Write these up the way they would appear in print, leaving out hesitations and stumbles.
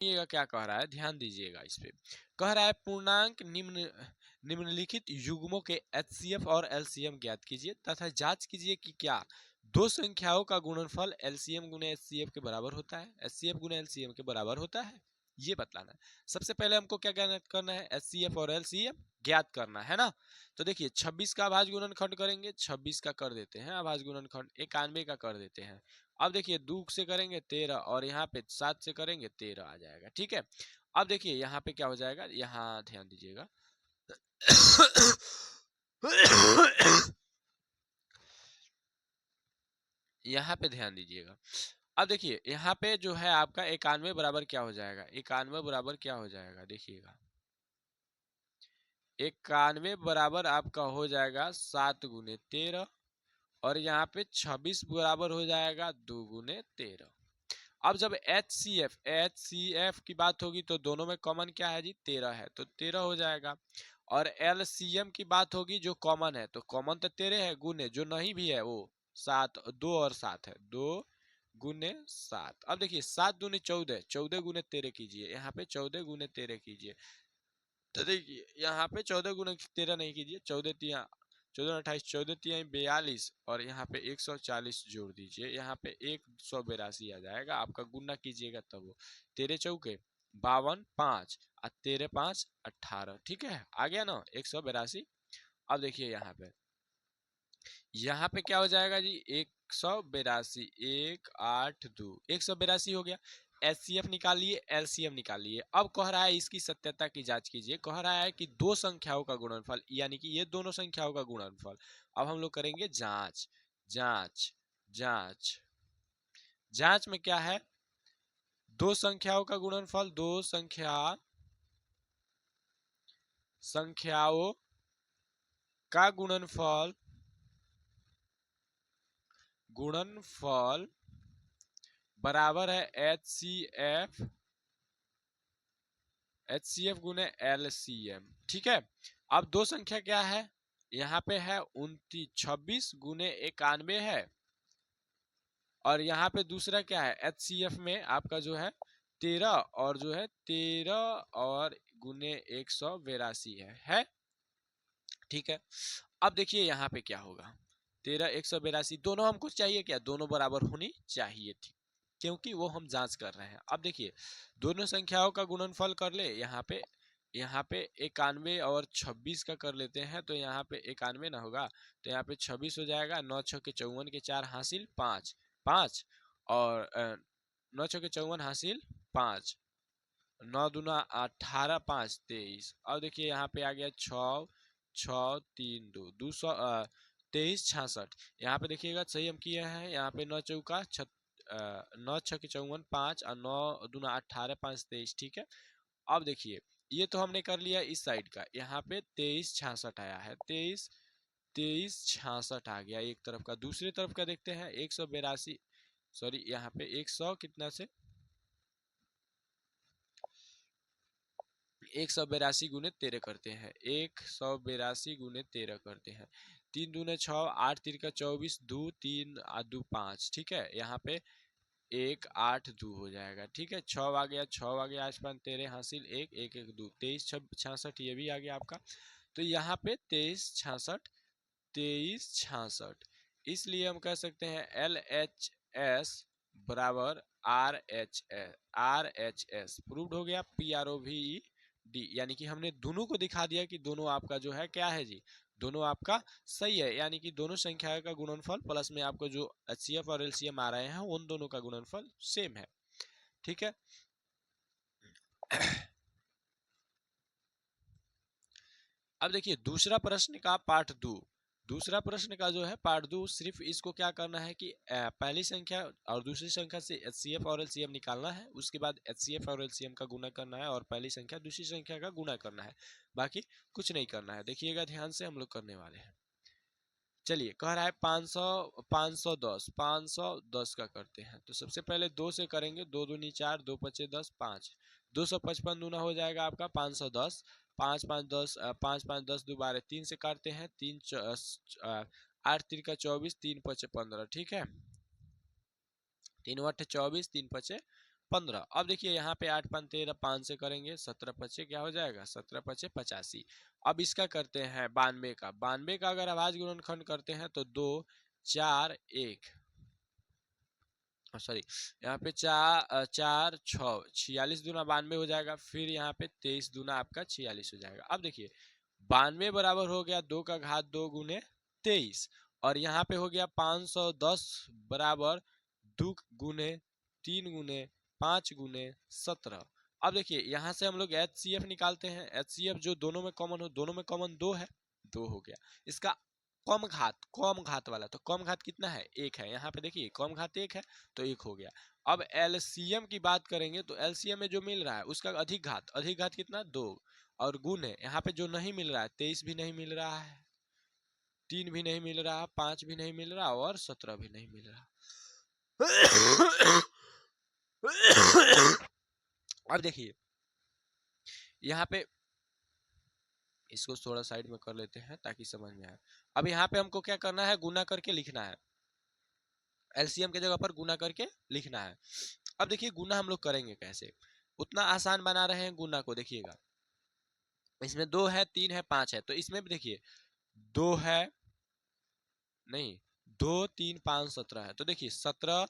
ये क्या कह रहा है, ध्यान दीजिएगा इस पे। कह रहा है पूर्णांक निम्नलिखित युग्मों के HCF और LCM ज्ञात कीजिए तथा जांच कीजिए कि क्या दो संख्याओं का गुणनफल LCM गुने HCF के बराबर होता है, HCF गुने LCM के बराबर होता है, ये बतलाना है। सबसे पहले हमको क्या ज्ञात करना है, HCF और LCM ज्ञात करना है ना। तो देखिए 26 का अभाज्य गुणनखंड करेंगे, 26 का कर देते हैं अभाज्य गुणनखंड, 91 का कर देते हैं। अब देखिए 2 से करेंगे 13 और यहाँ पे 7 से करेंगे 13 आ जाएगा, ठीक है। अब देखिए यहाँ पे क्या हो जाएगा, यहाँ ध्यान दीजिएगा यहाँ पे ध्यान दीजिएगा। अब देखिए यहाँ पे जो है आपका 91 बराबर क्या हो जाएगा, 91 बराबर क्या हो जाएगा, देखिएगा 91 बराबर आपका हो जाएगा 7 गुने 13 और यहाँ पे 26 बराबर हो जाएगा 2 गुने 13। अब जब HCF की बात होगी तो दोनों में कॉमन क्या है जी, 13 है, तो 13 हो जाएगा। और LCM की बात होगी जो कॉमन है, तो कॉमन तो 13 है, गुने जो नहीं भी है वो 7, 2 और 7 है, 2 गुने 7। अब देखिए 7 दूनी 14, 14 गुने 13 कीजिए, यहाँ पे 14 गुने 13 कीजिए। तो देखिए यहाँ पे 14 गुने 13 नहीं कीजिए, 14 तिया 14 28, 14 तिया 42 और यहाँ पे 140 जोड़ दीजिए, यहाँ पे 182 आ जाएगा आपका, गुना कीजिएगा तब वो 13 चौके 52, 5 और 13 5 18, ठीक है, आ गया ना 182। अब देखिए यहाँ पे क्या हो जाएगा जी, 182, 182, 182 हो गया। HCF निकालिए, LCM निकालिए। अब कह रहा है इसकी सत्यता की जांच कीजिए, कह रहा है कि दो संख्याओं का गुणनफल, यानी कि ये दोनों संख्याओं का गुणनफल। अब हम लोग करेंगे जांच, जांच, जांच। जांच में क्या है, दो संख्याओं का गुणनफल, दो संख्याओं का गुणनफल बराबर है HCF गुने LCM, ठीक है। अब दो संख्या क्या है, यहाँ पे है 26 गुने 91 है, और यहाँ पे दूसरा क्या है, HCF में आपका जो है 13 और जो है 13 और गुने 182 है, ठीक है। अब देखिए यहाँ पे क्या होगा, 13 182 दोनों हमको चाहिए क्या, दोनों बराबर होनी चाहिए थी, क्योंकि वो हम जांच कर रहे हैं। अब देखिए दोनों संख्याओं का गुणनफल कर ले, यहाँ पे 91 और 26 का कर लेते हैं, तो यहाँ पे 91 ना होगा तो यहाँ पे 26 हो जाएगा, 9 छक्के 54 के 4 हासिल 5 5 और 9 छक्के 54 हासिल 5, 9 दूना 18, 5 23। अब देखिए यहाँ पे आ गया 6 6 3 2 200 23 66। यहाँ पे देखिएगा सही हम किए हैं, यहाँ पे 9 चौका 9 छक्के 54 5 और 9 दूना 18 5 23, ठीक है। अब देखिए ये तो हमने कर लिया इस साइड का, यहाँ पे 23 66 आया है, 23 66 आ गया एक तरफ का। दूसरी तरफ का देखते हैं 182, सॉरी यहाँ पे 100 कितना से 182 गुने 13 करते हैं, 182 गुने 13 करते हैं, 3 दूने 6, 8 तिरका 24, 2 3 2 5, ठीक है। यहाँ पे 1 8 2 हो जाएगा, ठीक है। 6 आ गया, 6 आ गया, आसपास 13 हासिल 1 1 1 2 23 66, ये भी आ गया आपका। तो यहाँ पे 23 66, इसलिए हम कह सकते हैं LHS बराबर RHS प्रूव्ड हो गया, PROVED, यानी कि हमने दोनों को दिखा दिया कि दोनों आपका जो है क्या है जी, दोनों आपका सही है, यानी कि दोनों संख्या का गुणनफल प्लस में आपको जो HCF और LCM आ रहे हैं उन दोनों का गुणनफल सेम है, ठीक है। अब देखिए दूसरा प्रश्न का पार्ट 2, दूसरा प्रश्न का जो है पार्ट 2, सिर्फ इसको क्या करना है कि पहली संख्या और दूसरी संख्या से HCF और LCM निकालना है, उसके बाद HCF और LCM का गुणा करना है और पहली संख्या दूसरी संख्या का गुणा करना है, बाकी कुछ नहीं करना है। देखिएगा ध्यान से हम लोग करने वाले हैं। चलिए कह रहा है 510 का करते हैं, तो सबसे पहले 2 से करेंगे, 2 दूनी 4, 2 पचे 10 5, 255 दूना हो जाएगा आपका 510, 5 5 10 5 5 10 दोबारा 3 से काटते हैं, 3 8 तिरका 24, 3 पचे 15, ठीक है, 3 8 24, 3 पचे 15। अब देखिए यहाँ पे 8 5 13, 5 से करेंगे 17 पचे क्या हो जाएगा, 17 पचे 85। अब इसका करते हैं 92 का, 92 का अगर अभाज्य गुणनखंड करते हैं तो 2 4 1, सॉरी यहाँ पे 4 6, 46 दूना 92 हो जाएगा। फिर यहाँ पे 23 दूना आपका 46 हो जाएगा। अब देखिए 92 बराबर हो गया 2 का घात 2 गुने 23, और यहाँ पे हो गया 510 बराबर 2 गुने 3 गुने 5 गुने 17। अब देखिए यहाँ से हम लोग HCF निकालते हैं। HCF जो दोनों में कॉमन हो, दोनों में कॉमन 2 है, 2 हो गया। इसका कम घात वाला, तो कम घात कितना है, 1 है। यहाँ पे देखिए कम घात 1 है तो 1 हो गया। अब LCM की बात करेंगे तो LCM में जो मिल रहा है उसका अधिक घात कितना, 2, और गुण है यहाँ पे जो नहीं मिल रहा है, 23 भी नहीं मिल रहा है, 3 भी नहीं मिल रहा, 5 भी नहीं मिल रहा, और 17 भी नहीं मिल रहा। अब देखिए यहाँ पे इसको थोड़ा साइड में कर लेते हैं ताकि समझ में आए। अब यहाँ पे हमको क्या करना है, गुना करके लिखना है। एलसीएम के जगह पर गुना करके लिखना है। अब देखिए गुना हम लोग करेंगे कैसे, उतना आसान बना रहे हैं गुना को। देखिएगा इसमें 2 है 3 है 5 है, तो इसमें भी देखिए 2 है, नहीं 2 3 5 17 है, तो देखिए 17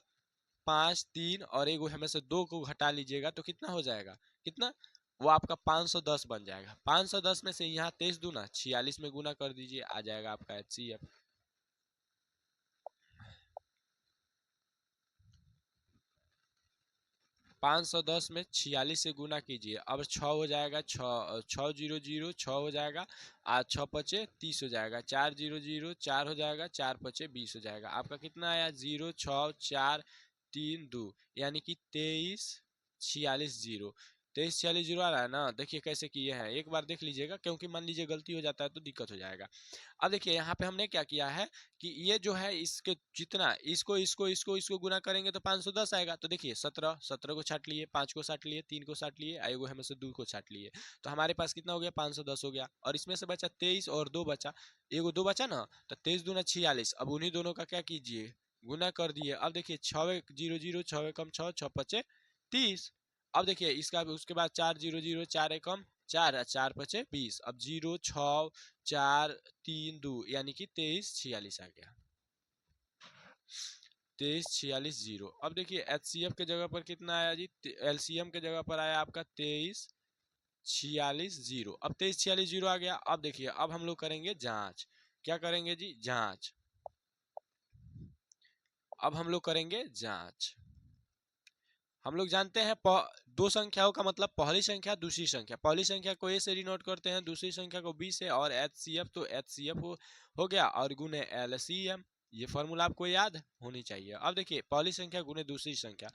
5 3 और एक हमें से 2 को घटा लीजिएगा तो कितना हो जाएगा, कितना, वो आपका 510 बन जाएगा। 510 में से यहाँ 23 दूना 46 में गुना कर दीजिए, आ जाएगा आपका HCF। 510 में 46 से गुना कीजिए, अब 6 हो जाएगा, 6 6 0 0 6 हो जाएगा, आज 6 पचे 30 हो जाएगा, 4 0 0 4 हो जाएगा, 4 पचे 20 हो जाएगा। आपका कितना आया, 0 6 4 3 2, यानी कि 23 46 0, 23 46 0 आ रहा है ना। देखिए कैसे किए हैं, एक बार देख लीजिएगा, क्योंकि मान लीजिए गलती हो जाता है तो दिक्कत हो जाएगा। अब देखिए यहाँ पे हमने क्या किया है कि ये जो है इसके जितना इसको गुना करेंगे तो 510 आएगा। तो देखिए 17 को छाट लिए, 5 को छाट लिए, 3 को छाट लिए, एगो हमें से 2 को छाट लिए, तो हमारे पास कितना हो गया, 510 हो गया। और इसमें से बचा 23 और 2 बचा, एगो 2 बचा ना, तो 23 दूना 46। अब उन्हीं दोनों का क्या कीजिए, गुना कर दिए। अब देखिए 6 0 0 6 कम 6 6 पचे 30। अब देखिए इसका उसके बाद 4 0 0 4 कम 4 4 पचे 20। अब 0 6 4 3 2, यानी कि 23 46 आ गया, 23 46 0। अब देखिए HCF के जगह पर कितना आया जी, LCM के जगह पर आया आपका 23 46 0। अब 23 46 0 आ गया। अब देखिए अब हम लोग करेंगे जांच, क्या करेंगे जी, जांच। अब हम लोग करेंगे जांच। हम लोग जानते हैं दो संख्याओं का मतलब पहली संख्या दूसरी संख्या, पहली संख्या को A से डिनोट करते हैं, दूसरी संख्या को B से, और HCF तो HCF हो गया, और गुने LCM। ये फॉर्मूला आपको याद होनी चाहिए। अब देखिए पहली संख्या गुने दूसरी संख्या,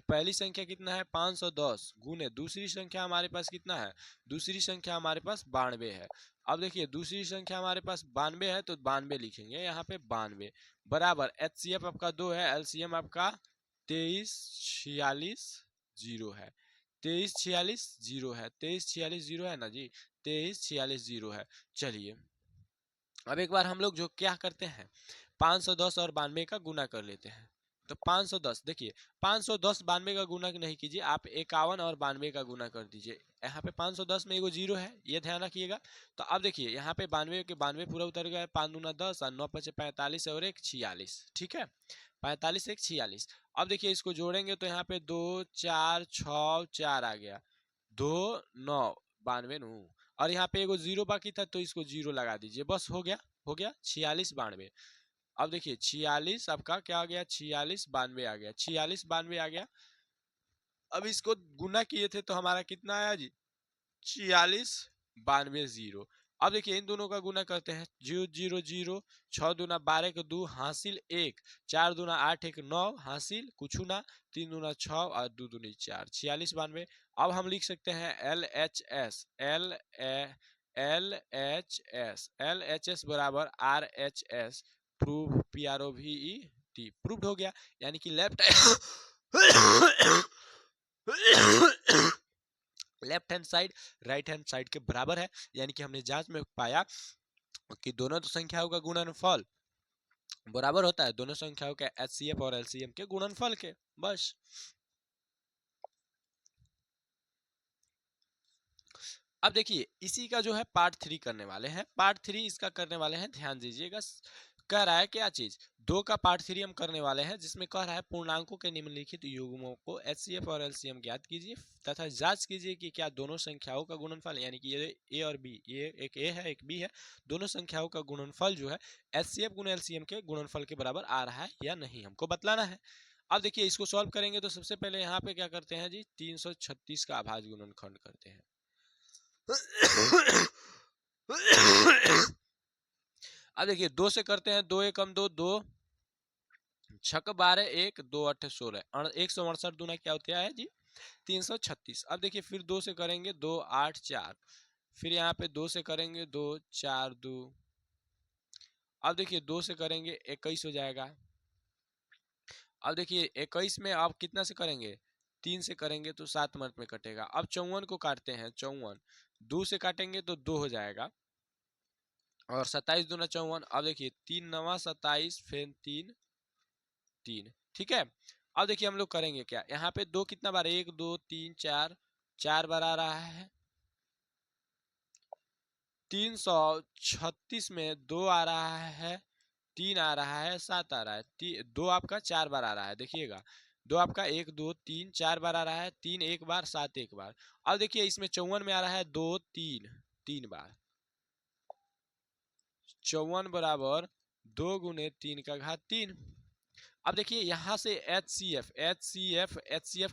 पहली संख्या कितना है 510, गुने दूसरी संख्या हमारे पास कितना है, दूसरी संख्या हमारे पास 92 है। अब देखिए दूसरी संख्या हमारे पास 92 है तो 92 लिखेंगे यहाँ पे, 92 बराबर HCF आपका 2 है, LCM आपका 23 46 0 है, 23 46 0 है, 23 46 0 है ना जी, 23 46 0 है। चलिए अब एक बार हम लोग जो क्या करते हैं, 510 और 92 का गुना कर लेते हैं। तो 510 देखिए 510 92 का गुना नहीं कीजिए, आप 51 और 92 का गुना कर दीजिए। यहाँ पे 510 में एगो 0 है, ये ध्यान रखिएगा। तो अब देखिए यहाँ पे 92 के 92 पूरा उतर गया, 5 दूना 10 और 9 पचे 45 और 1 46, ठीक है, 45 1 46। अब देखिए इसको जोड़ेंगे तो यहाँ पे 2 4 6 4 आ गया, 2 9 92 नु, और यहाँ पे एगो 0 बाकी था तो इसको 0 लगा दीजिए, बस हो गया 46 92। अब देखिए 46 आपका क्या आ गया, 46 92 आ गया, 46 92 आ गया। अब इसको गुना किए थे तो हमारा कितना आया जी, 46 92 0। अब देखिए इन दोनों का गुना करते हैं, 0 0 0, 6 दूना 12 के 2 हासिल 1, 4 दूना 8 1 9 हासिल कुछ ना, 3 दूना 6 और 2 दूनी 4, 46 92। अब हम लिख सकते हैं LHS, LHS बराबर RHS, प्रूव PROVET, प्रूव्ड हो गया, यानी कि left left hand side right hand side के बराबर है, यानी कि हमने जांच में पाया कि दोनों तो संख्याओं का गुणनफल बराबर होता है, दोनों संख्याओं के HCF और LCM के गुणनफल के, बस। अब देखिए इसी का जो है पार्ट 3 करने वाले हैं। पार्ट 3 इसका करने वाले हैं, ध्यान दीजिएगा। कह रहा है क्या चीज, 2 का पार्ट 3 हम करने वाले हैं, जिसमें कह रहा है पूर्णांकों के निम्नलिखित युग्मों को एचसीएफ और एलसीएम ज्ञात कीजिए तथा जांच कीजिए कि क्या दोनों संख्याओं का गुणनफल, यानी कि ये ए और बी, ये एक ए है एक बी है, दोनों संख्याओं का गुणनफल जो है एचसीएफ गुना एलसीएम के गुणनफल के बराबर आ रहा है या नहीं, हमको बतलाना है। अब देखिए इसको सॉल्व करेंगे तो सबसे पहले यहाँ पे क्या करते हैं जी, 336 का अभाज्य गुणनखंड करते हैं। अब देखिए 2 से करते हैं, 2 एकम 2, 2 छक 12, 1 2 8 16, 168 दूना क्या होता है जी 336। अब देखिए फिर 2 से करेंगे, 2 8 4, फिर यहाँ पे 2 से करेंगे, 2 4 2, अब देखिए 2 से करेंगे 21 हो जाएगा। अब देखिए 21 में आप कितना से करेंगे, 3 से करेंगे तो 7 मिनट में कटेगा। अब 54 को काटते हैं, 54 2 से काटेंगे तो 2 हो जाएगा, और 27 दूना 54। अब देखिए 3 9 27, फिर 3 3, ठीक है। अब देखिए हम लोग करेंगे क्या, यहाँ पे 2 कितना बार, 1 2 3 4, 4 बार आ रहा है। 336 में 2 आ रहा है, 3 आ रहा है, 7 आ रहा है, 2 आपका 4 बार आ रहा है। देखिएगा 2 आपका 1 2 3 4 बार आ रहा है, 3 एक बार, 7 एक बार। अब देखिए इसमें 54 में आ रहा है 2 3 3 बार, 54 बराबर 2 गुने 3 का घात 3। अब देखिए यहाँ से एच सी एफ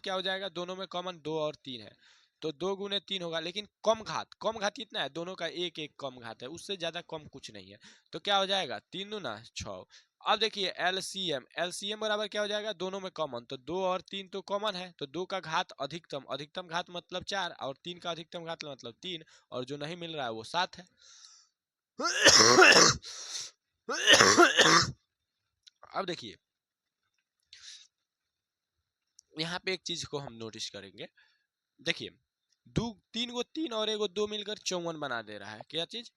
क्या हो जाएगा, दोनों में कॉमन 2 और 3 है, तो 2 गुने 3 होगा, लेकिन कम घात कितना है, दोनों का एक एक कम घात है, उससे ज्यादा कम कुछ नहीं है, तो क्या हो जाएगा 3 दूना 6। अब देखिए एलसीएम बराबर क्या हो जाएगा, दोनों में कॉमन, तो 2 और 3 तो कॉमन है, तो 2 का घात अधिकतम, अधिकतम घात मतलब 4, और 3 का अधिकतम घात मतलब 3, और जो नहीं मिल रहा है वो 7 है। अब देखिए यहाँ पे एक चीज को हम नोटिस करेंगे, देखिए 3 को 3 और 1 को 2 मिलकर 54 बना दे रहा है, क्या चीज,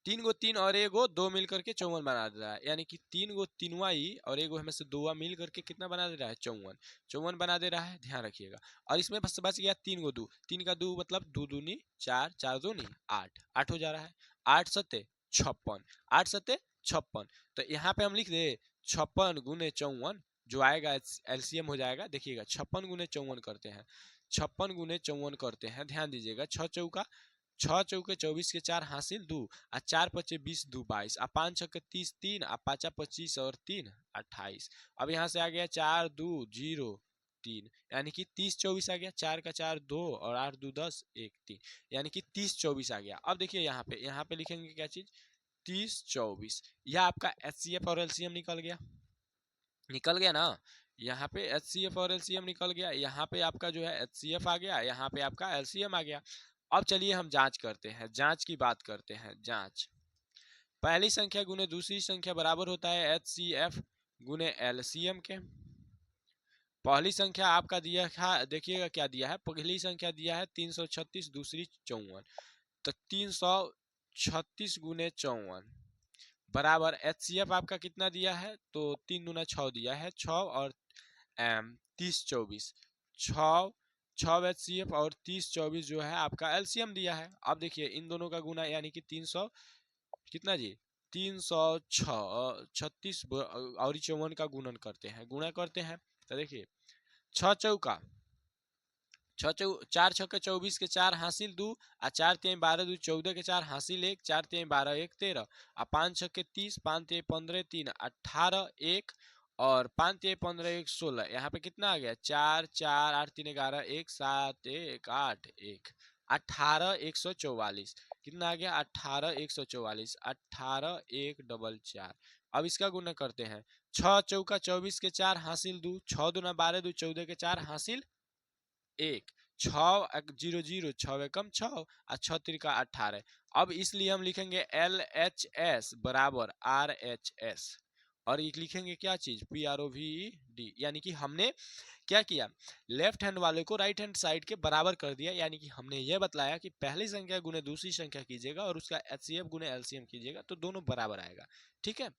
3 को 3 और 1 को 2 मिलकर के 54 बना दे रहा है, यानी कि 3 को 3वां ही और 1 को हमें से 2वां मिल करके कितना बना दे रहा है, 54 54 बना दे रहा है, ध्यान रखिएगा। और इसमें बस बच गया 3 को 2, 3 का 2 मतलब 2 दूनी 4, 4 दूनी 8, 8 हो जा रहा है, 8 सत्ते 56, 8 सत्ते 56, तो यहाँ पे हम लिख दे 56 गुने 54, जो आएगा एलसीएम हो जाएगा। देखिएगा 56 गुने 54 करते हैं, 56 गुने 54 करते हैं, ध्यान दीजिएगा, 6 चौका 6 चौके 24 के 4 हासिल 2, आ 4 पचे 20 2 22, आ 5 छक्के 30 3, आ 5 25 और 3 28। अब यहाँ से आ गया 4 2 0 3, यानी कि 30 24 आ गया, 4 का 4 2 और 8 2 10 1 3, यानी कि 30 24 आ गया। अब देखिए यहाँ पे लिखेंगे क्या चीज, 30 24, यह आपका एचसीएफ और एलसीएम निकल गया ना, यहाँ पे एचसीएफ और एलसीएम निकल गया, यहाँ पे आपका जो है एचसीएफ आ गया, यहाँ पे आपका एलसीएम आ गया। अब चलिए हम जांच करते हैं, जांच की बात करते हैं। जांच, पहली संख्या गुने दूसरी संख्या बराबर होता है एचसीएफ गुने एलसीएम के। पहली संख्या आपका दिया है, देखिएगा क्या दिया है, पहली संख्या दिया है 336, दूसरी 54, तो 336 गुने 54 बराबर एचसीएफ आपका कितना दिया है, तो 3 दूना 6 दिया है, 6 और 30 24, 6 6 एचसीएफ और 30 24 जो है आपका एलसीएम दिया है। अब देखिए इन दोनों का गुना, यानी कि 300 कितना जी 336 और 54 का गुणन करते हैं, गुणा करते हैं, तो देखिए 6 चौका 4 छक्के 24 के 4 हासिल 2, आ 4 3 12 2 14 के 4 हासिल 1, 4 3 12 1 13, आ 5 छक्के 30, 5 3 15 3 18 1, और 5 3 15 1 16, यहाँ पे कितना आ गया 4 4 8 3 11 1 7 1 8 1 18 144, कितना आ गया 18 144, 18 1 4 4। अब इसका गुना करते हैं, 6 चौका 24 के 4 हासिल 2, 6 दूना 12 2 14 के 4 हासिल 1, 6 0 0 6 एकम 6 और 6 त्रिका 18। अब इसलिए हम लिखेंगे LHS बराबर RHS, और एक लिखेंगे क्या चीज PROVED, यानी कि हमने क्या किया, लेफ्ट हैंड वाले को राइट हैंड साइड के बराबर कर दिया, यानी कि हमने यह बतलाया कि पहली संख्या गुने दूसरी संख्या कीजिएगा और उसका एचसीएफ गुने एलसीएम कीजिएगा तो दोनों बराबर आएगा, ठीक है।